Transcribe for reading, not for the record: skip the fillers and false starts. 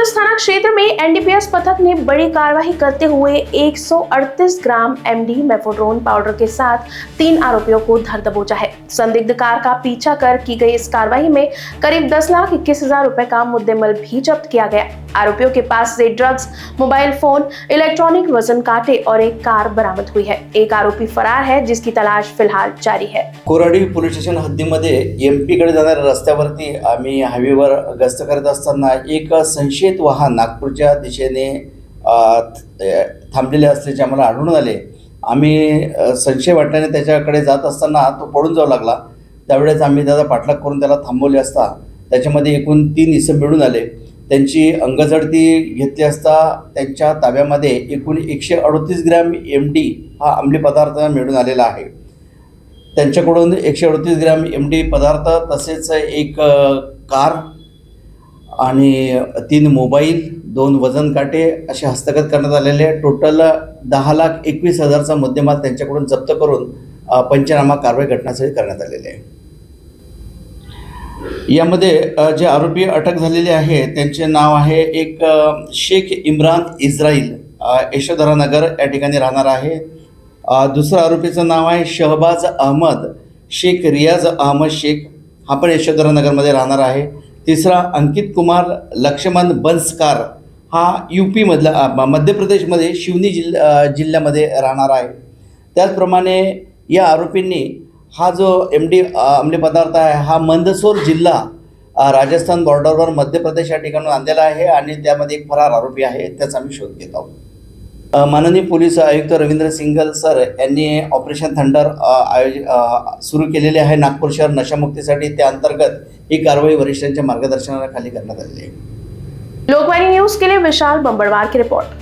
Police थाना क्षेत्र में एनडीपीएस पथक ने बड़ी कार्रवाई करते हुए 138 ग्राम एमडी मेफोड्रोन पाउडर के साथ 3 आरोपियों को धर दबोचा है। संदिग्ध कार का पीछा कर की गई इस कार्रवाई में करीब 10,21,000 रुपए का मुद्देमाल भी जब्त किया गया। आरोपियों के पास से ड्रग्स, मोबाइल फोन, इलेक्ट्रॉनिक वजन कांटे और एक कार बरामद हुई है। एक आरोपी फरार है, जिसकी तलाश फिलहाल जारी है। कोराडी पोलीस स्टेशन हद्दीमध्ये एमपी कडे जाणाऱ्या रस्त्यावरती आम्ही हायवेवर गस्त करत असताना एक संशयित वाहन नागपूरच्या दिशेने थांबलेले असल्याचे आम्हाला आढळून आले। आम्ही संशय वाटल्याने त्याच्याकडे जात असताना तो पळून जाऊ लागला। त्यावेळेस आम्ही त्याचा पाठलाग करून त्याला थांबवले असता त्याच्यामध्ये एकूण 3 इसम मिळून आले। त्यांची अंगझडती घेतली असता त्यांच्या ताब्यामध्ये एकूण 138 ग्रॅम एमडी हा अंमली पदार्थ मिळून आलेला आहे। त्यांच्याकडून 138 ग्रॅम एमडी पदार्थ तसेच एक कार आणि 3 मोबाईल, 2 वजन काटे असे हस्तगत करण्यात आलेले। टोटल 10,21,000चा मुद्देमाल त्यांच्याकडून जप्त करून पंचनामा कारवाई घटनास्थळी करण्यात आलेले आहे। यामध्ये जे आरोपी अटक झालेले आहे त्यांचे नाव आहे एक शेख इम्रान इस्राईल, यशोधरानगर या ठिकाणी राहणार आहे। दुसरा आरोपीचं नाव आहे शहबाज अहमद शेख रियाज अहमद शेख, हा पण यशोधरानगरमध्ये राहणार आहे। तिसरा अंकित कुमार लक्ष्मण बंसकार, हा यूपी मधला मध्य प्रदेशमध्ये शिवनी जिल्ह्यामध्ये राहणार आहे। त्याचप्रमाणे या आरोपींनी हा जो एमडी अंमली पदार्थ आहे हा मंदसौर जिल्हा राजस्थान बॉर्डरवर मध्य प्रदेश या ठिकाणी आणलेला आहे आणि त्यामध्ये एक फरार आरोपी आहे, त्याचा आम्ही शोध घेत आहोत। माननीय पोलीस आयुक्त रवींद्र सिंघल सर यांनी ऑपरेशन थंडर सुरू केलेले आहे नागपूर शहर नशामुक्तीसाठी। त्या अंतर्गत ही कारवाई वरिष्ठांच्या मार्गदर्शनाखाली करण्यात आलेली आहे। लोकवाणी न्यूज के लिए विशाल बंबड़वार की रिपोर्ट।